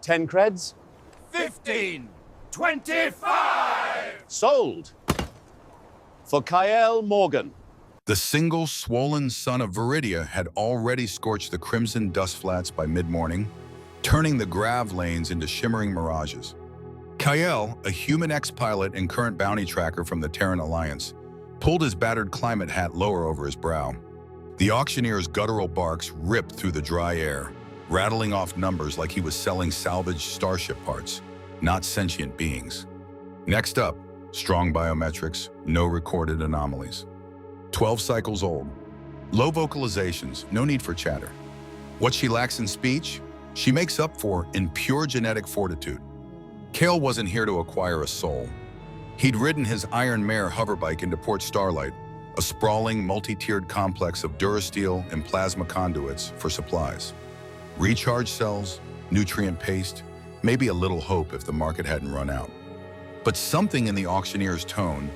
10 creds? 15! 25! Sold. For Kael Morgan. The single, swollen sun of Veridia had already scorched the crimson dust flats by mid-morning, turning the grav lanes into shimmering mirages. Kael, a human ex-pilot and current bounty tracker from the Terran Alliance, pulled his battered climate hat lower over his brow. The auctioneer's guttural barks ripped through the dry air, rattling off numbers like he was selling salvaged starship parts, not sentient beings. Next up, strong biometrics, no recorded anomalies. 12 cycles old. Low vocalizations, no need for chatter. What she lacks in speech, she makes up for in pure genetic fortitude. Kael wasn't here to acquire a soul. He'd ridden his Iron Mare hoverbike into Port Starlight, a sprawling, multi-tiered complex of durasteel and plasma conduits for supplies. Recharge cells, nutrient paste, maybe a little hope if the market hadn't run out. But something in the auctioneer's tone,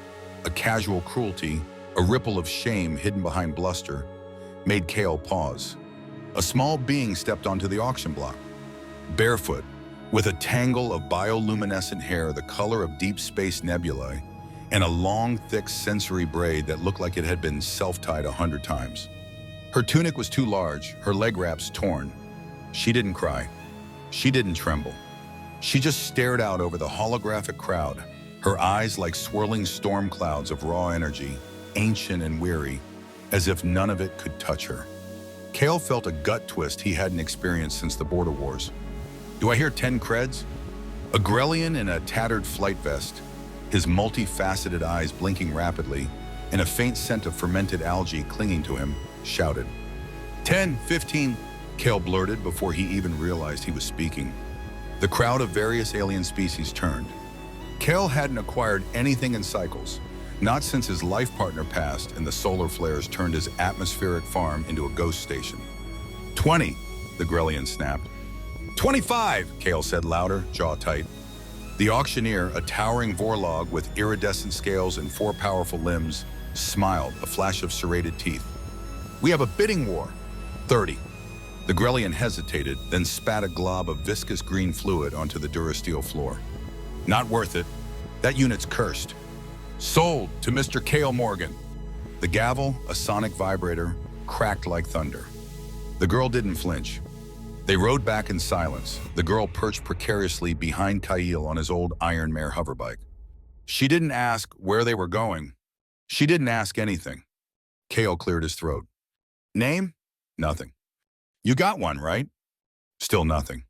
a casual cruelty, a ripple of shame hidden behind bluster, made Kael pause. A small being stepped onto the auction block. Barefoot, with a tangle of bioluminescent hair the color of deep space nebulae, and a long, thick sensory braid that looked like it had been self-tied 100 times. Her tunic was too large, her leg wraps torn. She didn't cry. She didn't tremble. She just stared out over the holographic crowd, her eyes like swirling storm clouds of raw energy, ancient and weary, as if none of it could touch her. Kael felt a gut twist he hadn't experienced since the border wars. Do I hear 10 creds? A Grellian in a tattered flight vest, his multifaceted eyes blinking rapidly, and a faint scent of fermented algae clinging to him, shouted. 10, 15, Kael blurted before he even realized he was speaking. The crowd of various alien species turned. Kael hadn't acquired anything in cycles, not since his life partner passed and the solar flares turned his atmospheric farm into a ghost station. 20, the Grellian snapped. 25, Kael said louder, jaw tight. The auctioneer, a towering Vorlog with iridescent scales and 4 powerful limbs, smiled, a flash of serrated teeth. We have a bidding war. 30. The Grellian hesitated, then spat a glob of viscous green fluid onto the durasteel floor. Not worth it. That unit's cursed. Sold to Mr. Kael Morgan. The gavel, a sonic vibrator, cracked like thunder. The girl didn't flinch. They rode back in silence, the girl perched precariously behind Kael on his old Iron Mare hoverbike. She didn't ask where they were going. She didn't ask anything. Kael cleared his throat. Name? Nothing. You got one, right? Still nothing.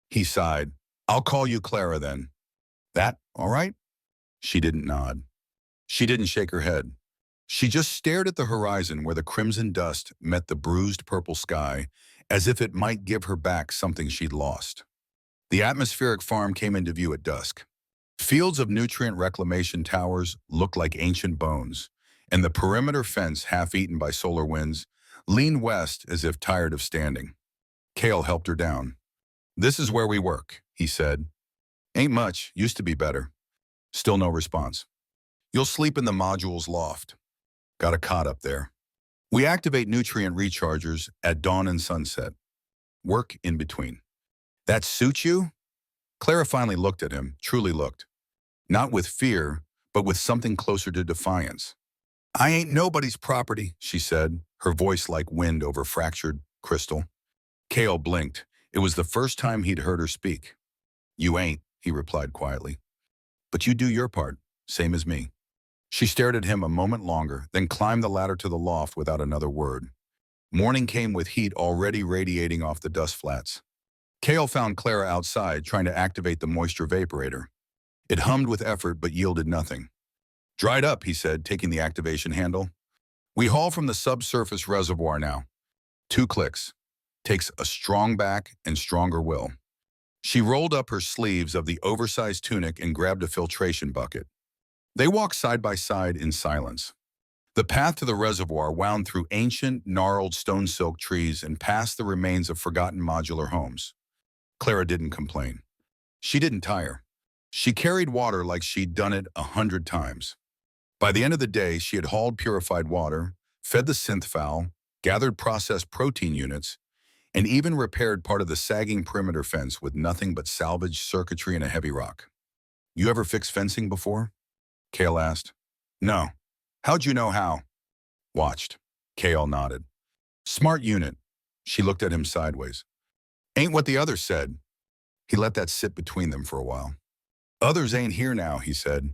He sighed. I'll call you Clara then. That all right? She didn't nod. She didn't shake her head. She just stared at the horizon where the crimson dust met the bruised purple sky, as if it might give her back something she'd lost. The atmospheric farm came into view at dusk. Fields of nutrient reclamation towers looked like ancient bones, and the perimeter fence, half-eaten by solar winds, leaned west as if tired of standing. Kael helped her down. This is where we work, he said. Ain't much, used to be better. Still no response. You'll sleep in the module's loft. Got a cot up there. We activate nutrient rechargers at dawn and sunset. Work in between. That suit you? Clara finally looked at him, truly looked. Not with fear, but with something closer to defiance. I ain't nobody's property, she said, her voice like wind over fractured crystal. Kael blinked. It was the first time he'd heard her speak. You ain't, he replied quietly. But you do your part, same as me. She stared at him a moment longer, then climbed the ladder to the loft without another word. Morning came with heat already radiating off the dust flats. Kael found Clara outside, trying to activate the moisture vaporator. It hummed with effort but yielded nothing. Dried up, he said, taking the activation handle. We haul from the subsurface reservoir now. 2 clicks. Takes a strong back and stronger will. She rolled up her sleeves of the oversized tunic and grabbed a filtration bucket. They walked side by side in silence. The path to the reservoir wound through ancient, gnarled stone silk trees and past the remains of forgotten modular homes. Clara didn't complain. She didn't tire. She carried water like she'd done it 100 times. By the end of the day, she had hauled purified water, fed the synth fowl, gathered processed protein units, and even repaired part of the sagging perimeter fence with nothing but salvaged circuitry and a heavy rock. You ever fixed fencing before? Kael asked. No. How'd you know how? Watched. Kael nodded. Smart unit. She looked at him sideways. Ain't what the others said. He let that sit between them for a while. Others ain't here now, he said.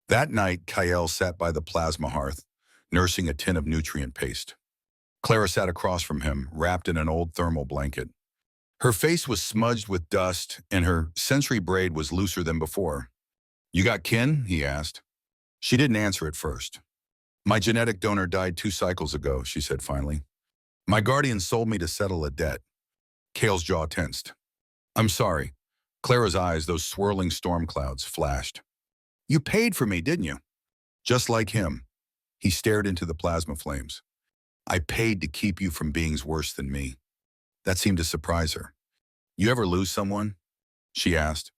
That night, Kael sat by the plasma hearth, nursing a tin of nutrient paste. Clara sat across from him, wrapped in an old thermal blanket. Her face was smudged with dust, and her sensory braid was looser than before. You got kin? He asked. She didn't answer at first. My genetic donor died 2 cycles ago, she said finally. My guardian sold me to settle a debt. Kael's jaw tensed. I'm sorry. Clara's eyes, those swirling storm clouds, flashed. You paid for me, didn't you? Just like him. He stared into the plasma flames. I paid to keep you from beings worse than me. That seemed to surprise her. You ever lose someone? She asked.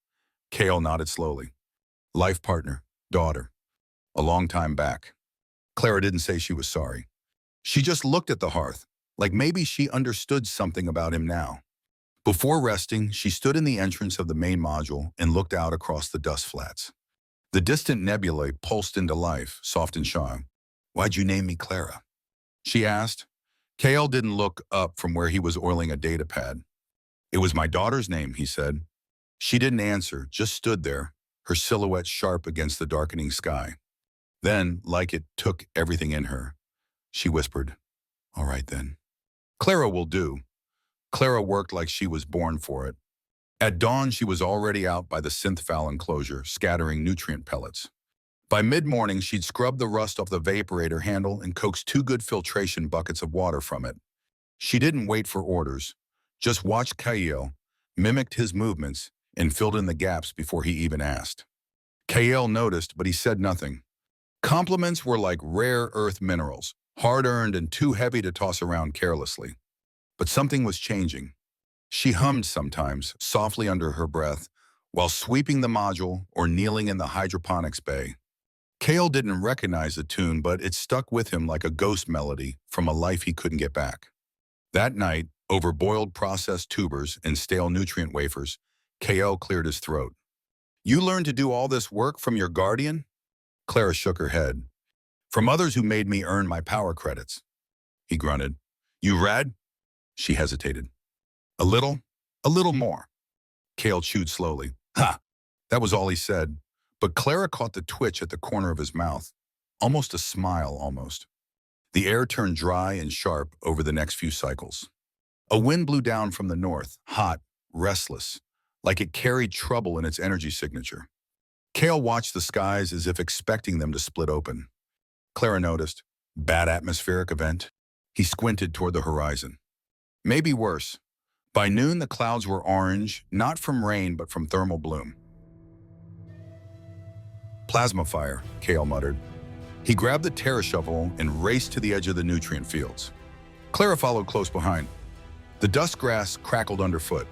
Kael nodded slowly. Life partner, daughter. A long time back. Clara didn't say she was sorry. She just looked at the hearth, like maybe she understood something about him now. Before resting, she stood in the entrance of the main module and looked out across the dust flats. The distant nebulae pulsed into life, soft and shy. Why'd you name me Clara? She asked. Kael didn't look up from where he was oiling a data pad. It was my daughter's name, he said. She didn't answer, just stood there, her silhouette sharp against the darkening sky. Then, like it took everything in her, she whispered, All right then. Clara will do. Clara worked like she was born for it. At dawn, she was already out by the synth-foul enclosure, scattering nutrient pellets. By mid-morning, she'd scrubbed the rust off the vaporator handle and coaxed 2 good filtration buckets of water from it. She didn't wait for orders, just watched Kael, mimicked his movements, and filled in the gaps before he even asked. Kael noticed, but he said nothing. Compliments were like rare earth minerals, hard-earned and too heavy to toss around carelessly. But something was changing. She hummed sometimes, softly under her breath, while sweeping the module or kneeling in the hydroponics bay. Kael didn't recognize the tune, but it stuck with him like a ghost melody from a life he couldn't get back. That night, over boiled processed tubers and stale nutrient wafers, Kael cleared his throat. You learned to do all this work from your guardian? Clara shook her head. From others who made me earn my power credits. He grunted. You read? She hesitated. A little more. Kael chewed slowly. Ha! That was all he said. But Clara caught the twitch at the corner of his mouth. Almost a smile, almost. The air turned dry and sharp over the next few cycles. A wind blew down from the north, hot, restless, like it carried trouble in its energy signature. Kael watched the skies as if expecting them to split open. Clara noticed. Bad atmospheric event. He squinted toward the horizon. Maybe worse. By noon, the clouds were orange, not from rain, but from thermal bloom. Plasma fire, Kael muttered. He grabbed the terra shovel and raced to the edge of the nutrient fields. Clara followed close behind. The dust grass crackled underfoot.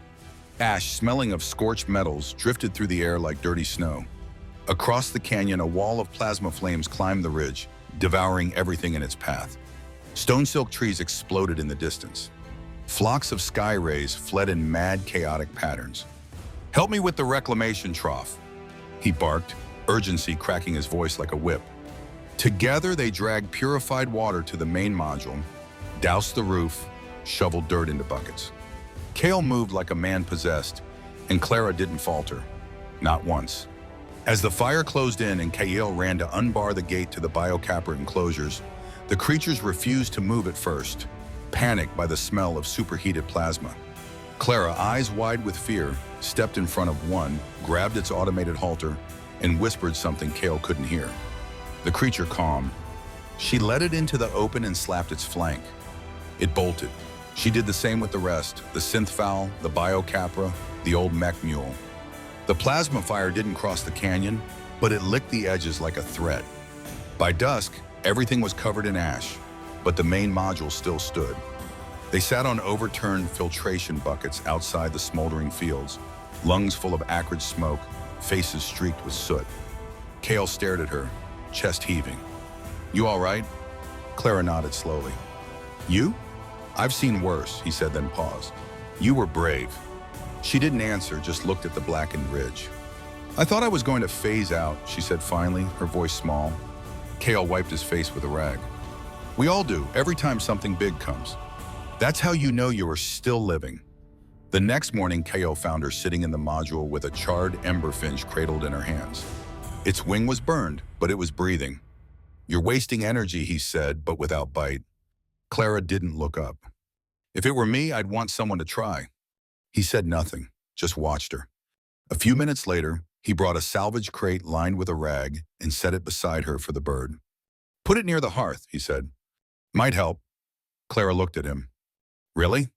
Ash, smelling of scorched metals, drifted through the air like dirty snow. Across the canyon, a wall of plasma flames climbed the ridge, devouring everything in its path. Stone silk trees exploded in the distance. Flocks of sky rays fled in mad, chaotic patterns. Help me with the reclamation trough, he barked, urgency cracking his voice like a whip. Together, they dragged purified water to the main module, doused the roof, shoveled dirt into buckets. Kael moved like a man possessed, and Clara didn't falter. Not once. As the fire closed in and Kael ran to unbar the gate to the biocapper enclosures, the creatures refused to move at first, panicked by the smell of superheated plasma. Clara, eyes wide with fear, stepped in front of one, grabbed its automated halter, and whispered something Kael couldn't hear. The creature calmed. She led it into the open and slapped its flank. It bolted. She did the same with the rest, the synth-fowl, the biocapra, the old mech mule. The plasma fire didn't cross the canyon, but it licked the edges like a thread. By dusk, everything was covered in ash, but the main module still stood. They sat on overturned filtration buckets outside the smoldering fields, lungs full of acrid smoke, faces streaked with soot. Kael stared at her, chest heaving. You all right? Clara nodded slowly. You? I've seen worse, he said, then paused. You were brave. She didn't answer, just looked at the blackened ridge. I thought I was going to phase out, she said finally, her voice small. Kael wiped his face with a rag. We all do, every time something big comes. That's how you know you are still living. The next morning, Kael found her sitting in the module with a charred emberfinch cradled in her hands. Its wing was burned, but it was breathing. You're wasting energy, he said, but without bite. Clara didn't look up. If it were me, I'd want someone to try. He said nothing, just watched her. A few minutes later, he brought a salvage crate lined with a rag and set it beside her for the bird. Put it near the hearth, he said. Might help. Clara looked at him. Really?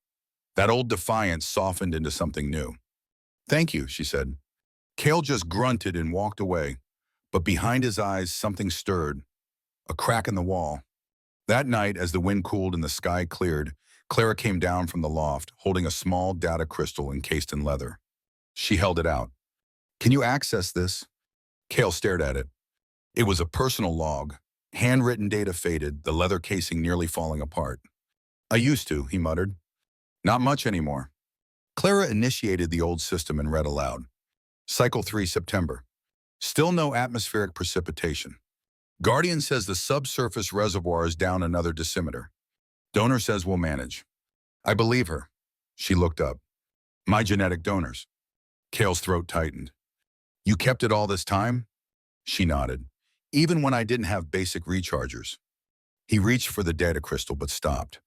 That old defiance softened into something new. Thank you, she said. Kael just grunted and walked away, but behind his eyes something stirred, a crack in the wall. That night, as the wind cooled and the sky cleared, Clara came down from the loft, holding a small data crystal encased in leather. She held it out. Can you access this? Kael stared at it. It was a personal log, handwritten data faded, the leather casing nearly falling apart. I used to, he muttered. Not much anymore. Clara initiated the old system and read aloud. Cycle 3, September. Still no atmospheric precipitation. Guardian says the subsurface reservoir is down another decimeter. Donor says we'll manage. I believe her. She looked up. My genetic donors. Kael's throat tightened. You kept it all this time? She nodded. Even when I didn't have basic rechargers. He reached for the data crystal but stopped.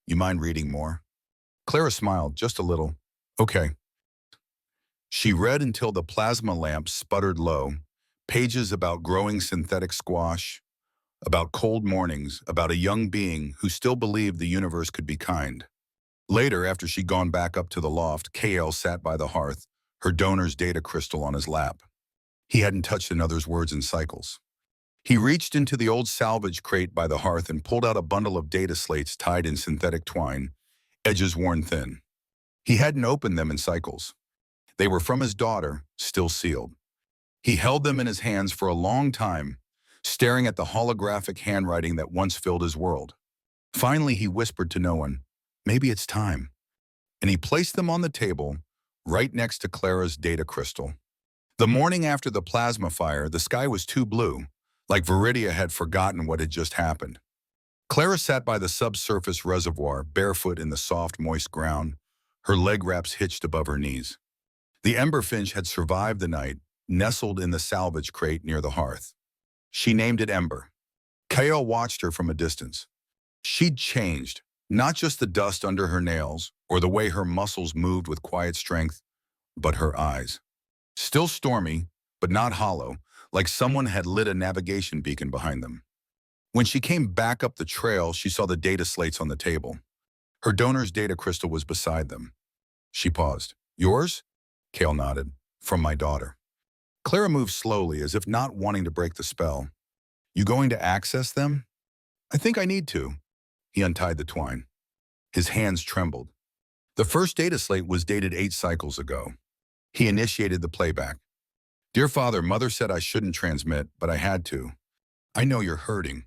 You mind reading more? Clara smiled, just a little. Okay. She read until the plasma lamp sputtered low, pages about growing synthetic squash, about cold mornings, about a young being who still believed the universe could be kind. Later, after she'd gone back up to the loft, Kael sat by the hearth, her donor's data crystal on his lap. He hadn't touched another's words in cycles. He reached into the old salvage crate by the hearth and pulled out a bundle of data slates tied in synthetic twine, edges worn thin. He hadn't opened them in cycles. They were from his daughter, still sealed. He held them in his hands for a long time, staring at the holographic handwriting that once filled his world. Finally, he whispered to no one, maybe it's time. And he placed them on the table, right next to Clara's data crystal. The morning after the plasma fire, the sky was too blue, like Veridia had forgotten what had just happened. Clara sat by the subsurface reservoir, barefoot in the soft, moist ground, her leg wraps hitched above her knees. The emberfinch had survived the night, nestled in the salvage crate near the hearth. She named it Ember. Kael watched her from a distance. She'd changed, not just the dust under her nails or the way her muscles moved with quiet strength, but her eyes. Still stormy, but not hollow, like someone had lit a navigation beacon behind them. When she came back up the trail, she saw the data slates on the table. Her donor's data crystal was beside them. She paused. Yours? Kael nodded. From my daughter. Clara moved slowly, as if not wanting to break the spell. You going to access them? I think I need to. He untied the twine. His hands trembled. The first data slate was dated 8 cycles ago. He initiated the playback. Dear Father, Mother said I shouldn't transmit, but I had to. I know you're hurting.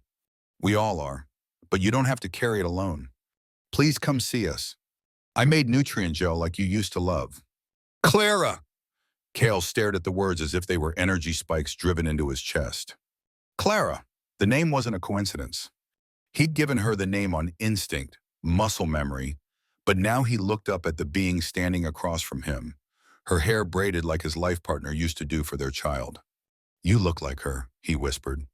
We all are, but you don't have to carry it alone. Please come see us. I made nutrient gel like you used to love. Clara! Kael stared at the words as if they were energy spikes driven into his chest. Clara. The name wasn't a coincidence. He'd given her the name on instinct, muscle memory, but now he looked up at the being standing across from him, her hair braided like his life partner used to do for their child. You look like her, he whispered.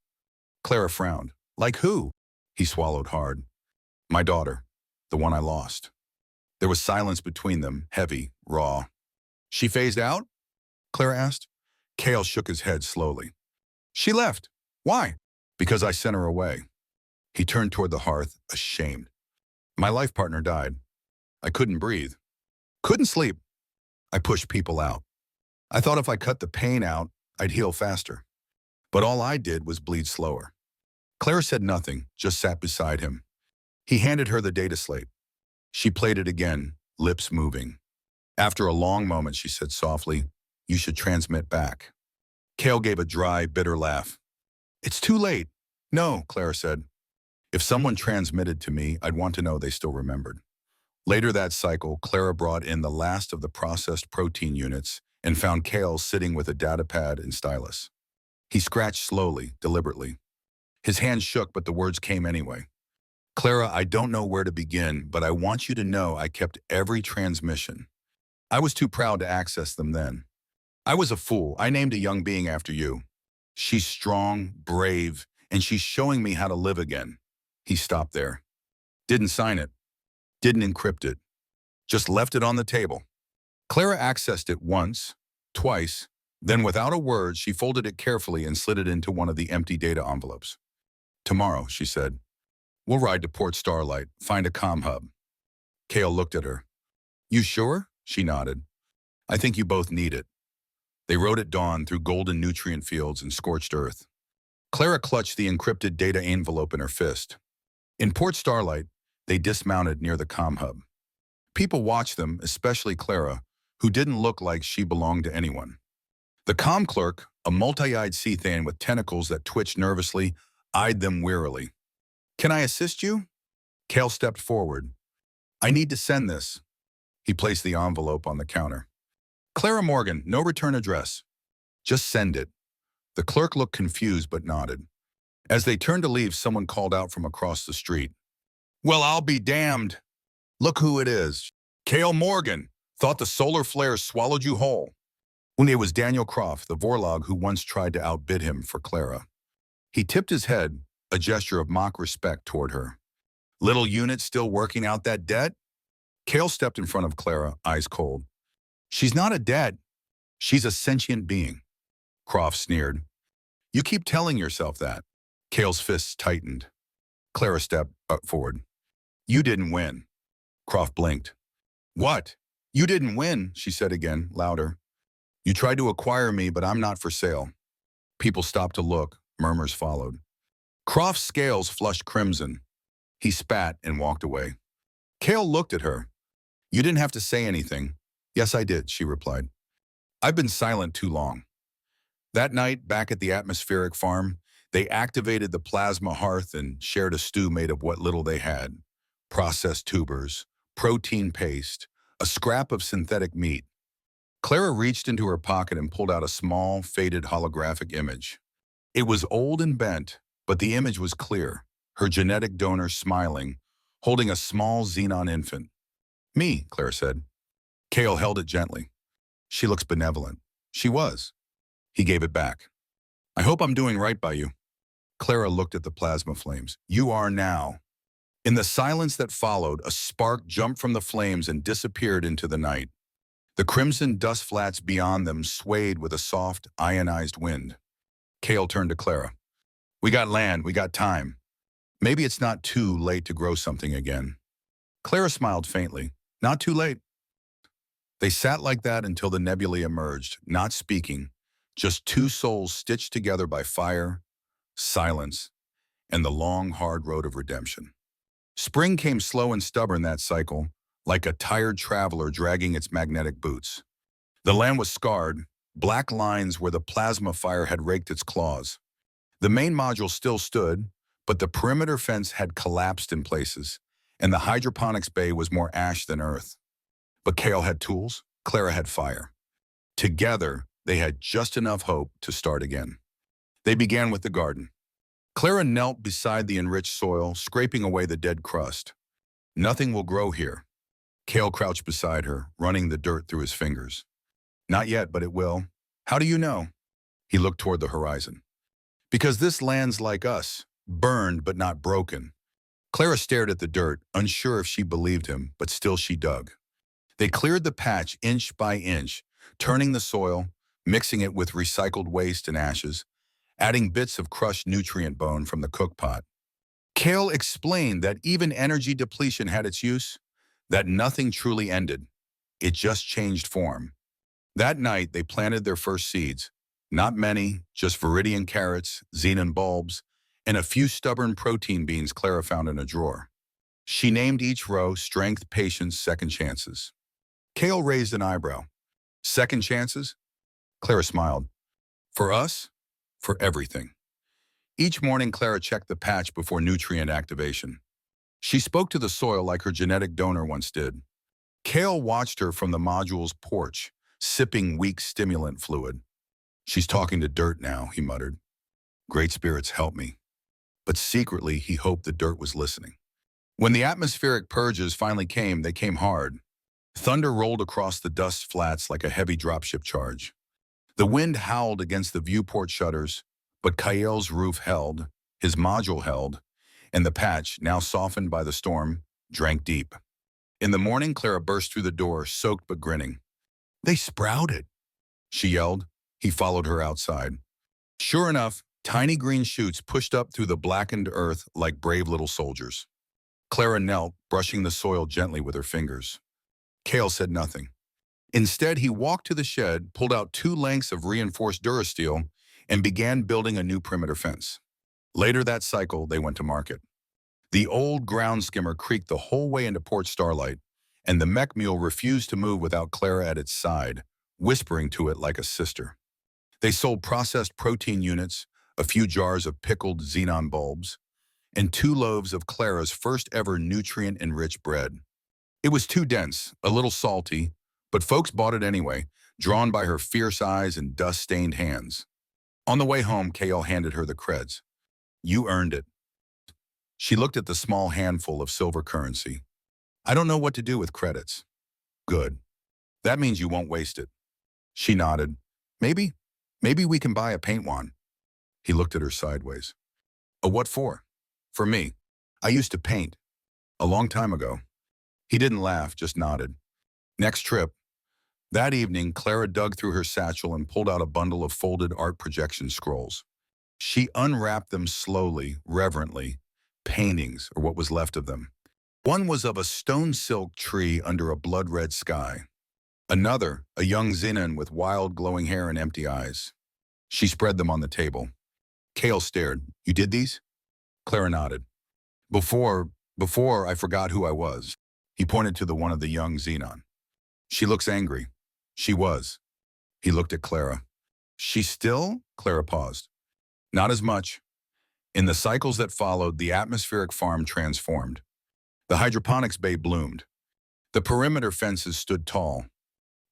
Clara frowned. Like who? He swallowed hard. My daughter, the one I lost. There was silence between them, heavy, raw. She phased out? Clara asked. Kael shook his head slowly. She left. Why? Because I sent her away. He turned toward the hearth, ashamed. My life partner died. I couldn't breathe. Couldn't sleep. I pushed people out. I thought if I cut the pain out, I'd heal faster. But all I did was bleed slower. Clara said nothing, just sat beside him. He handed her the data slate. She played it again, lips moving. After a long moment, she said softly, you should transmit back. Kael gave a dry, bitter laugh. It's too late. No, Clara said. If someone transmitted to me, I'd want to know they still remembered. Later that cycle, Clara brought in the last of the processed protein units and found Kael sitting with a datapad and stylus. He scratched slowly, deliberately. His hands shook, but the words came anyway. Clara, I don't know where to begin, but I want you to know I kept every transmission. I was too proud to access them then. I was a fool. I named a young being after you. She's strong, brave, and she's showing me how to live again. He stopped there. Didn't sign it. Didn't encrypt it. Just left it on the table. Clara accessed it once, twice, then without a word, she folded it carefully and slid it into one of the empty data envelopes. Tomorrow, she said, we'll ride to Port Starlight, find a comm hub. Kael looked at her. You sure? She nodded. I think you both need it. They rode at dawn through golden nutrient fields and scorched earth. Clara clutched the encrypted data envelope in her fist. In Port Starlight, they dismounted near the comm hub. People watched them, especially Clara, who didn't look like she belonged to anyone. The comm clerk, a multi-eyed sea thing with tentacles that twitched nervously, eyed them wearily. Can I assist you? Kael stepped forward. I need to send this. He placed the envelope on the counter. Clara Morgan, no return address. Just send it. The clerk looked confused but nodded. As they turned to leave, someone called out from across the street. Well, I'll be damned. Look who it is. Kael Morgan. Thought the solar flares swallowed you whole. When it was Daniel Croft, the Vorlog who once tried to outbid him for Clara. He tipped his head, a gesture of mock respect toward her. Little unit still working out that debt? Kael stepped in front of Clara, eyes cold. She's not a debt. She's a sentient being. Croft sneered. You keep telling yourself that. Kael's fists tightened. Clara stepped forward. You didn't win. Croft blinked. What? You didn't win, she said again, louder. You tried to acquire me, but I'm not for sale. People stopped to look. Murmurs followed. Croft's scales flushed crimson. He spat and walked away. Kael looked at her. You didn't have to say anything. Yes, I did, she replied. I've been silent too long. That night, back at the atmospheric farm, they activated the plasma hearth and shared a stew made of what little they had. Processed tubers, protein paste, a scrap of synthetic meat. Clara reached into her pocket and pulled out a small, faded holographic image. It was old and bent, but the image was clear, her genetic donor smiling, holding a small Xenon infant. Me, Clara said. Kael held it gently. She looks benevolent. She was. He gave it back. I hope I'm doing right by you. Clara looked at the plasma flames. You are now. In the silence that followed, a spark jumped from the flames and disappeared into the night. The crimson dust flats beyond them swayed with a soft, ionized wind. Kael turned to Clara. We got land, we got time. Maybe it's not too late to grow something again. Clara smiled faintly. Not too late. They sat like that until the nebulae emerged, not speaking, just two souls stitched together by fire, silence, and the long, hard road of redemption. Spring came slow and stubborn that cycle, like a tired traveler dragging its magnetic boots. The land was scarred, black lines where the plasma fire had raked its claws. The main module still stood, but the perimeter fence had collapsed in places, and the hydroponics bay was more ash than earth. But Kael had tools, Clara had fire. Together, they had just enough hope to start again. They began with the garden. Clara knelt beside the enriched soil, scraping away the dead crust. Nothing will grow here. Kael crouched beside her, running the dirt through his fingers. Not yet, but it will. How do you know? He looked toward the horizon. Because this land's like us, burned but not broken. Clara stared at the dirt, unsure if she believed him, but still she dug. They cleared the patch inch by inch, turning the soil, mixing it with recycled waste and ashes, adding bits of crushed nutrient bone from the cookpot. Kael explained that even energy depletion had its use, that nothing truly ended. It just changed form. That night, they planted their first seeds. Not many, just Veridian carrots, Xenon bulbs, and a few stubborn protein beans Clara found in a drawer. She named each row Strength, Patience, Second Chances. Kael raised an eyebrow. Second chances? Clara smiled. For us? For everything. Each morning, Clara checked the patch before nutrient activation. She spoke to the soil like her genetic donor once did. Kael watched her from the module's porch, sipping weak stimulant fluid. She's talking to dirt now, he muttered. Great spirits help me. But secretly, he hoped the dirt was listening. When the atmospheric purges finally came, they came hard. Thunder rolled across the dust flats like a heavy dropship charge. The wind howled against the viewport shutters, but Kael's roof held, his module held, and the patch, now softened by the storm, drank deep. In the morning, Clara burst through the door, soaked but grinning. They sprouted, she yelled. He followed her outside. Sure enough, tiny green shoots pushed up through the blackened earth like brave little soldiers. Clara knelt, brushing the soil gently with her fingers. Kael said nothing. Instead, he walked to the shed, pulled out 2 lengths of reinforced Durasteel, and began building a new perimeter fence. Later that cycle, they went to market. The old ground skimmer creaked the whole way into Port Starlight, and the mech mule refused to move without Clara at its side, whispering to it like a sister. They sold processed protein units, a few jars of pickled Xenon bulbs, and 2 loaves of Clara's first ever nutrient-enriched bread. It was too dense, a little salty, but folks bought it anyway, drawn by her fierce eyes and dust-stained hands. On the way home, Kael handed her the creds. You earned it. She looked at the small handful of silver currency. I don't know what to do with credits. Good. That means you won't waste it. She nodded. Maybe we can buy a paint wand. He looked at her sideways. A what for? For me. I used to paint. A long time ago. He didn't laugh, just nodded. Next trip. That evening, Clara dug through her satchel and pulled out a bundle of folded art projection scrolls. She unwrapped them slowly, reverently, paintings, or what was left of them. One was of a stone silk tree under a blood-red sky. Another, a young Xenon with wild glowing hair and empty eyes. She spread them on the table. Kael stared. You did these? Clara nodded. Before I forgot who I was. He pointed to the one of the young Xenon. She looks angry. She was. He looked at Clara. She still? Clara paused. Not as much. In the cycles that followed, the atmospheric farm transformed. The hydroponics bay bloomed. The perimeter fences stood tall.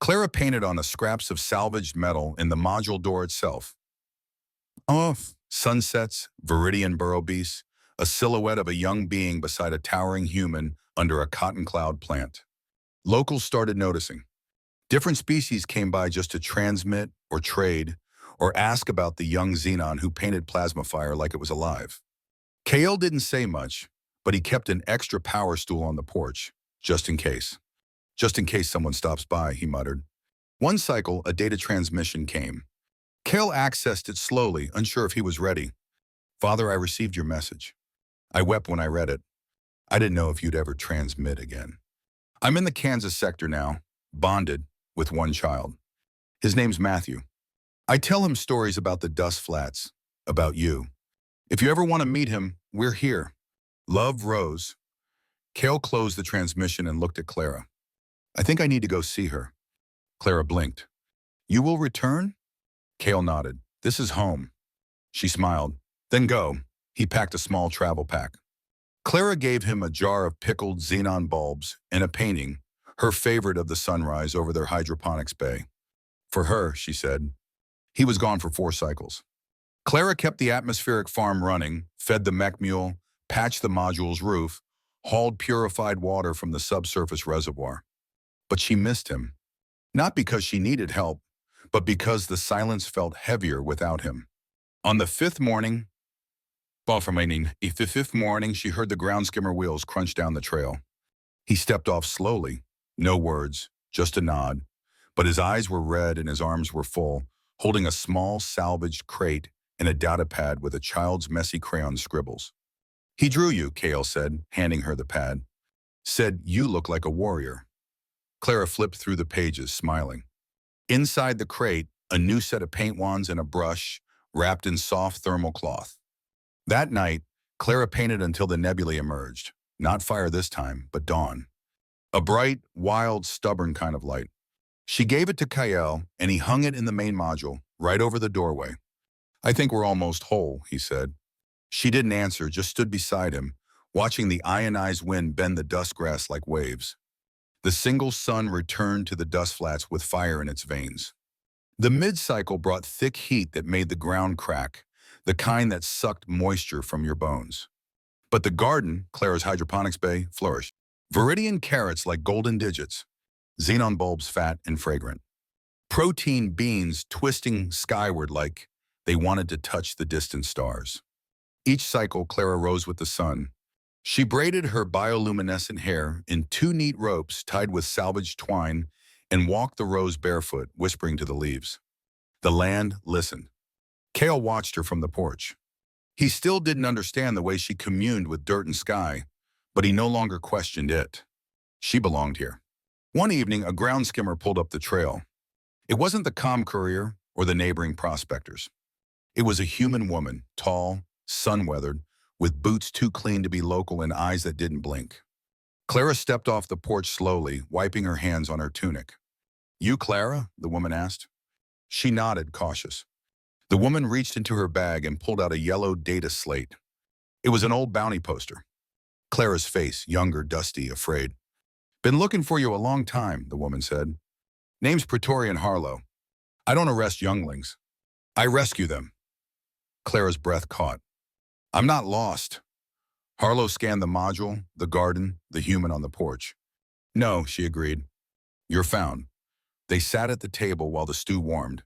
Clara painted on the scraps of salvaged metal in the module door itself. Sunsets, Veridian burrow beasts, a silhouette of a young being beside a towering human under a cotton cloud plant. Locals started noticing. Different species came by just to transmit or trade or ask about the young Xenon who painted plasma fire like it was alive. Kael didn't say much, but he kept an extra power stool on the porch, just in case. Just in case someone stops by, he muttered. One cycle, a data transmission came. Kael accessed it slowly, unsure if he was ready. Father, I received your message. I wept when I read it. I didn't know if you'd ever transmit again. I'm in the Kansas sector now, bonded, with one child. His name's Matthew. I tell him stories about the dust flats, about you. If you ever want to meet him, we're here. Love, Rose. Kael closed the transmission and looked at Clara. I think I need to go see her. Clara blinked. You will return? Kael nodded. This is home. She smiled. Then go. He packed a small travel pack. Clara gave him a jar of pickled Xenon bulbs and a painting, her favorite of the sunrise over their hydroponics bay. For her, she said. He was gone for 4 cycles. Clara kept the atmospheric farm running, fed the mech mule, patched the module's roof, hauled purified water from the subsurface reservoir. But she missed him. Not because she needed help, but because the silence felt heavier without him. On the 5th morning, she heard the ground skimmer wheels crunch down the trail. He stepped off slowly, no words, just a nod, but his eyes were red and his arms were full, holding a small salvaged crate and a data pad with a child's messy crayon scribbles. He drew you, Kael said, handing her the pad. Said, you look like a warrior. Clara flipped through the pages, smiling. Inside the crate, a new set of paint wands and a brush, wrapped in soft thermal cloth. That night, Clara painted until the nebulae emerged. Not fire this time, but dawn. A bright, wild, stubborn kind of light. She gave it to Kael, and he hung it in the main module, right over the doorway. I think we're almost whole, he said. She didn't answer, just stood beside him, watching the ionized wind bend the dust grass like waves. The single sun returned to the dust flats with fire in its veins. The mid-cycle brought thick heat that made the ground crack, the kind that sucked moisture from your bones. But the garden, Clara's hydroponics bay, flourished. Veridian carrots like golden digits, xenon bulbs fat and fragrant. Protein beans twisting skyward like they wanted to touch the distant stars. Each cycle, Clara rose with the sun. She braided her bioluminescent hair in 2 neat ropes tied with salvaged twine and walked the rows barefoot, whispering to the leaves. The land listened. Kael watched her from the porch. He still didn't understand the way she communed with dirt and sky, but he no longer questioned it. She belonged here. One evening, a ground skimmer pulled up the trail. It wasn't the comm courier or the neighboring prospectors. It was a human woman, tall, sun-weathered, with boots too clean to be local and eyes that didn't blink. Clara stepped off the porch slowly, wiping her hands on her tunic. "You Clara?" the woman asked. She nodded, cautious. The woman reached into her bag and pulled out a yellow data slate. It was an old bounty poster. Clara's face, younger, dusty, afraid. "Been looking for you a long time," the woman said. "Name's Praetorian Harlow. I don't arrest younglings. I rescue them." Clara's breath caught. "I'm not lost." Harlow scanned the module, the garden, the human on the porch. "No," she agreed. "You're found." They sat at the table while the stew warmed.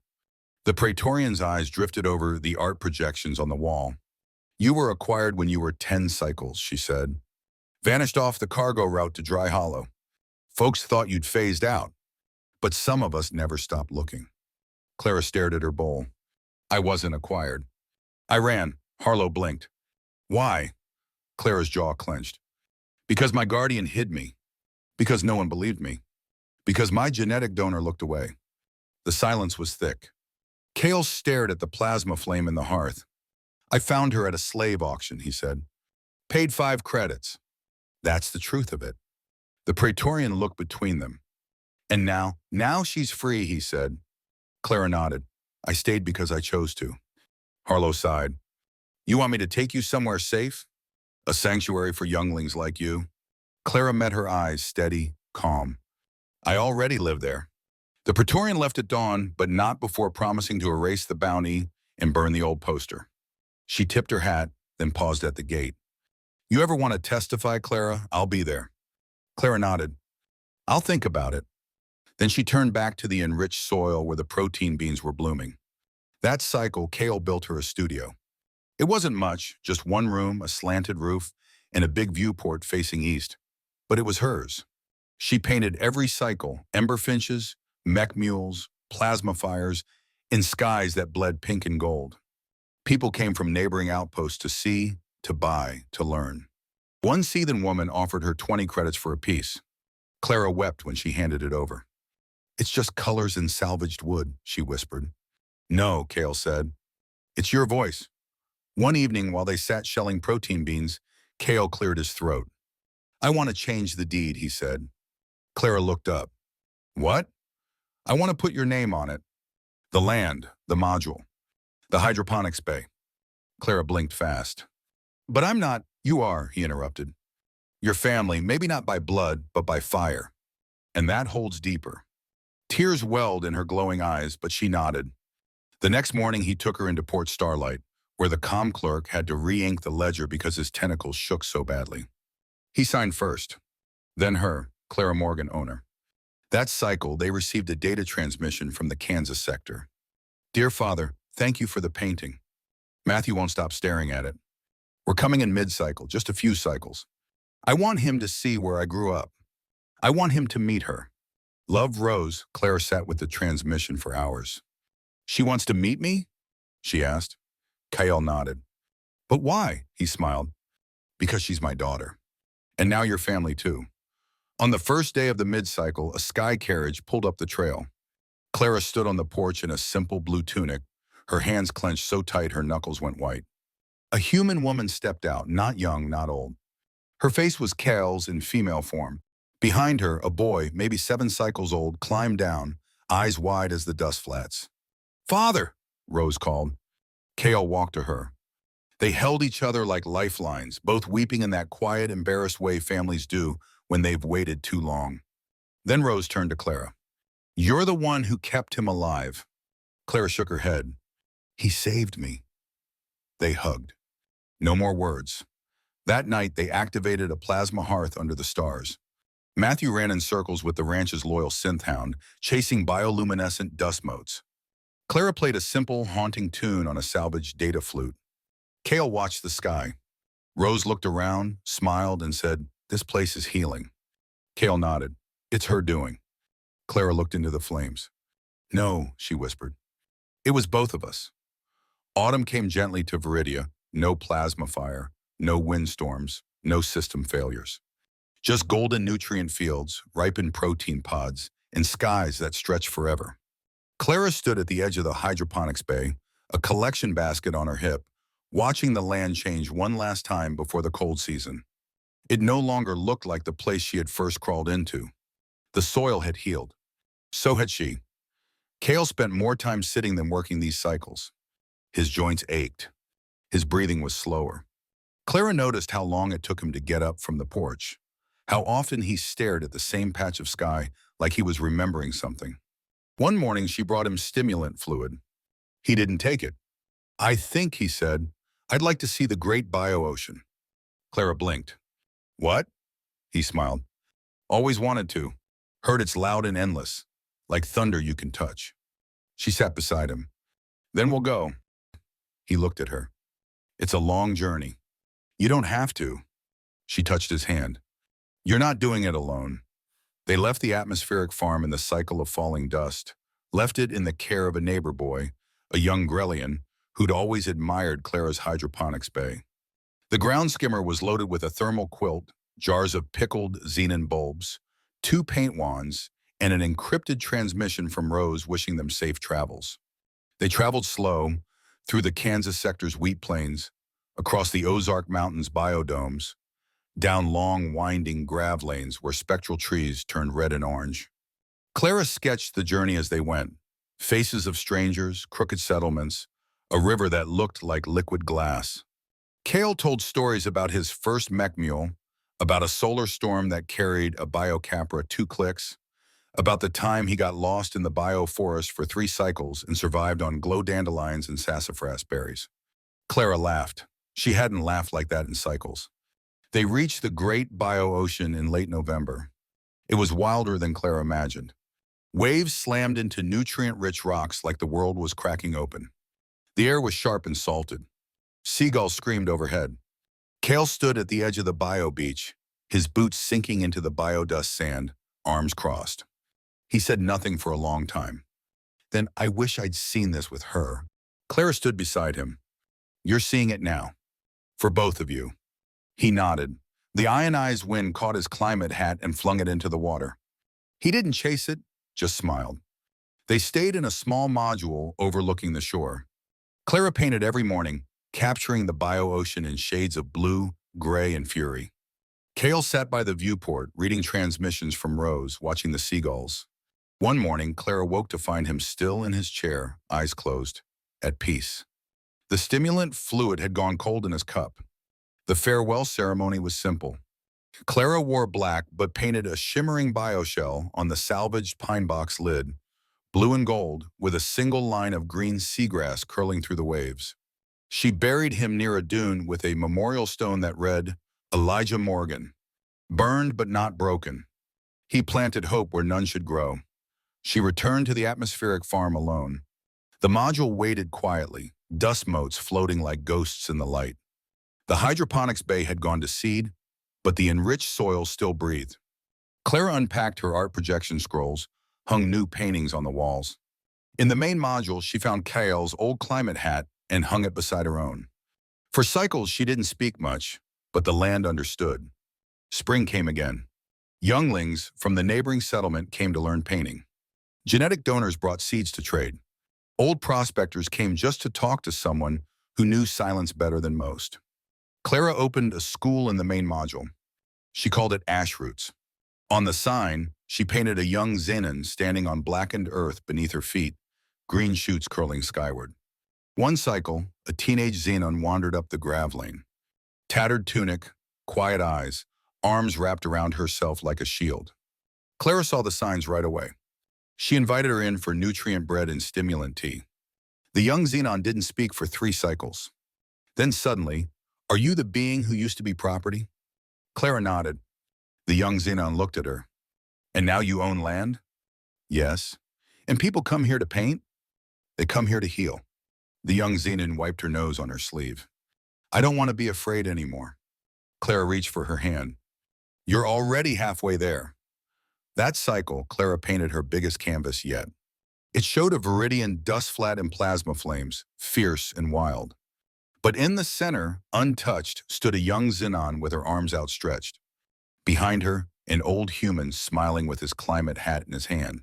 The Praetorian's eyes drifted over the art projections on the wall. "You were acquired when you were 10 cycles," she said. "Vanished off the cargo route to Dry Hollow. Folks thought you'd phased out, but some of us never stopped looking." Clara stared at her bowl. "I wasn't acquired. I ran." Harlow blinked. "Why?" Clara's jaw clenched. "Because my guardian hid me. Because no one believed me. Because my genetic donor looked away." The silence was thick. Kael stared at the plasma flame in the hearth. "I found her at a slave auction," he said. "Paid 5 credits. That's the truth of it." The Praetorian looked between them. "And now she's free," he said. Clara nodded. "I stayed because I chose to." Harlow sighed. "You want me to take you somewhere safe? A sanctuary for younglings like you?" Clara met her eyes, steady, calm. "I already live there." The Praetorian left at dawn, but not before promising to erase the bounty and burn the old poster. She tipped her hat, then paused at the gate. "You ever want to testify, Clara? I'll be there." Clara nodded. "I'll think about it." Then she turned back to the enriched soil where the protein beans were blooming. That cycle, Kael built her a studio. It wasn't much, just 1 room, a slanted roof, and a big viewport facing east. But it was hers. She painted every cycle, ember finches, mech mules, plasma fires, in skies that bled pink and gold. People came from neighboring outposts to see, to buy, to learn. One Seathan woman offered her 20 credits for a piece. Clara wept when she handed it over. "It's just colors and salvaged wood," she whispered. "No," Kael said. "It's your voice." One evening, while they sat shelling protein beans, Kael cleared his throat. "I want to change the deed," he said. Clara looked up. "What?" "I want to put your name on it. The land, the module, the hydroponics bay." Clara blinked fast. "But I'm not—" "You are," he interrupted. "Your family, maybe not by blood, but by fire. And that holds deeper." Tears welled in her glowing eyes, but she nodded. The next morning, he took her into Port Starlight, where the comm clerk had to re-ink the ledger because his tentacles shook so badly. He signed first, then her, Clara Morgan, owner. That cycle, they received a data transmission from the Kansas sector. "Dear Father, thank you for the painting." Matthew won't stop staring at it. "We're coming in mid-cycle, just a few cycles. I want him to see where I grew up. I want him to meet her." Love rose. Clara sat with the transmission for hours. "She wants to meet me?" she asked. Kael nodded. "But why?" he smiled. "Because she's my daughter. And now your family too." On the first day of the mid-cycle, a sky carriage pulled up the trail. Clara stood on the porch in a simple blue tunic, her hands clenched so tight her knuckles went white. A human woman stepped out, not young, not old. Her face was Kael's in female form. Behind her, a boy, maybe 7 cycles old, climbed down, eyes wide as the dust flats. "Father!" Rose called. Kael walked to her. They held each other like lifelines, both weeping in that quiet, embarrassed way families do when they've waited too long. Then Rose turned to Clara. "You're the one who kept him alive." Clara shook her head. "He saved me." They hugged. No more words. That night, they activated a plasma hearth under the stars. Matthew ran in circles with the ranch's loyal synth hound, chasing bioluminescent dust motes. Clara played a simple, haunting tune on a salvaged data flute. Kael watched the sky. Rose looked around, smiled, and said, "This place is healing." Kael nodded. "It's her doing." Clara looked into the flames. "No," she whispered. "It was both of us." Autumn came gently to Veridia. No plasma fire, no windstorms, no system failures. Just golden nutrient fields, ripened protein pods, and skies that stretch forever. Clara stood at the edge of the hydroponics bay, a collection basket on her hip, watching the land change one last time before the cold season. It no longer looked like the place she had first crawled into. The soil had healed. So had she. Kael spent more time sitting than working these cycles. His joints ached. His breathing was slower. Clara noticed how long it took him to get up from the porch, how often he stared at the same patch of sky like he was remembering something. One morning, she brought him stimulant fluid. He didn't take it. "I think," he said, "I'd like to see the great bio-ocean." Clara blinked. "What?" He smiled. "Always wanted to. Heard it's loud and endless, like thunder you can touch." She sat beside him. "Then we'll go." He looked at her. "It's a long journey." "You don't have to." She touched his hand. "You're not doing it alone." They left the atmospheric farm in the cycle of falling dust, left it in the care of a neighbor boy, a young Grellian, who'd always admired Clara's hydroponics bay. The ground skimmer was loaded with a thermal quilt, jars of pickled Xenon bulbs, 2 paint wands, and an encrypted transmission from Rose wishing them safe travels. They traveled slow, through the Kansas sector's wheat plains, across the Ozark Mountains biodomes, down long, winding grav lanes where spectral trees turned red and orange. Clara sketched the journey as they went. Faces of strangers, crooked settlements, a river that looked like liquid glass. Kael told stories about his first mech mule, about a solar storm that carried a biocapra 2 clicks, about the time he got lost in the bioforest for 3 cycles and survived on glow dandelions and sassafras berries. Clara laughed. She hadn't laughed like that in cycles. They reached the great bio-ocean in late November. It was wilder than Clara imagined. Waves slammed into nutrient-rich rocks like the world was cracking open. The air was sharp and salted. Seagulls screamed overhead. Kael stood at the edge of the bio beach, his boots sinking into the biodust sand, arms crossed. He said nothing for a long time. Then, "I wish I'd seen this with her." Clara stood beside him. "You're seeing it now. For both of you." He nodded. The ionized wind caught his climate hat and flung it into the water. He didn't chase it, just smiled. They stayed in a small module overlooking the shore. Clara painted every morning, capturing the bio-ocean in shades of blue, gray, and fury. Kael sat by the viewport, reading transmissions from Rose, watching the seagulls. One morning, Clara woke to find him still in his chair, eyes closed, at peace. The stimulant fluid had gone cold in his cup. The farewell ceremony was simple. Clara wore black but painted a shimmering bioshell on the salvaged pine box lid, blue and gold, with a single line of green seagrass curling through the waves. She buried him near a dune with a memorial stone that read, "Elijah Morgan, burned but not broken." He planted hope where none should grow. She returned to the atmospheric farm alone. The module waited quietly, dust motes floating like ghosts in the light. The hydroponics bay had gone to seed, but the enriched soil still breathed. Clara unpacked her art projection scrolls, hung new paintings on the walls. In the main module, she found Kael's old climate hat and hung it beside her own. For cycles, she didn't speak much, but the land understood. Spring came again. Younglings from the neighboring settlement came to learn painting. Genetic donors brought seeds to trade. Old prospectors came just to talk to someone who knew silence better than most. Clara opened a school in the main module. She called it Ash Roots. On the sign, she painted a young Xenon standing on blackened earth beneath her feet, green shoots curling skyward. One cycle, a teenage Xenon wandered up the grav lane. Tattered tunic, quiet eyes, arms wrapped around herself like a shield. Clara saw the signs right away. She invited her in for nutrient bread and stimulant tea. The young Xenon didn't speak for 3 cycles. Then suddenly, "Are you the being who used to be property?" Clara nodded. The young Xenon looked at her. "And now you own land?" "Yes." "And people come here to paint?" "They come here to heal." The young Xenon wiped her nose on her sleeve. "I don't want to be afraid anymore." Clara reached for her hand. "You're already halfway there." That cycle, Clara painted her biggest canvas yet. It showed a Veridian dust flat and plasma flames, fierce and wild. But in the center, untouched, stood a young Xenon with her arms outstretched. Behind her, an old human smiling with his climate hat in his hand.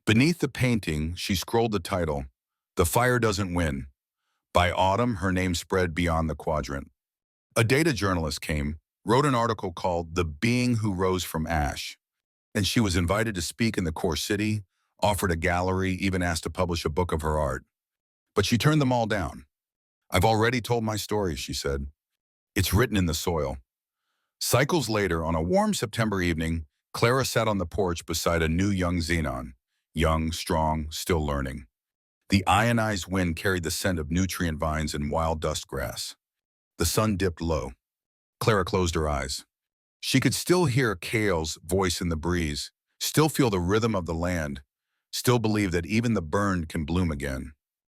Beneath the painting, she scrolled the title, "The Fire Doesn't Win." By autumn, her name spread beyond the quadrant. A data journalist came, wrote an article called "The Being Who Rose from Ash." And she was invited to speak in the core city, offered a gallery, even asked to publish a book of her art. But she turned them all down. "I've already told my story," she said. "It's written in the soil." Cycles later, on a warm September evening, Clara sat on the porch beside a new young Xenon. Young, strong, still learning. The ionized wind carried the scent of nutrient vines and wild dust grass. The sun dipped low. Clara closed her eyes. She could still hear Kael's voice in the breeze, still feel the rhythm of the land, still believe that even the burned can bloom again.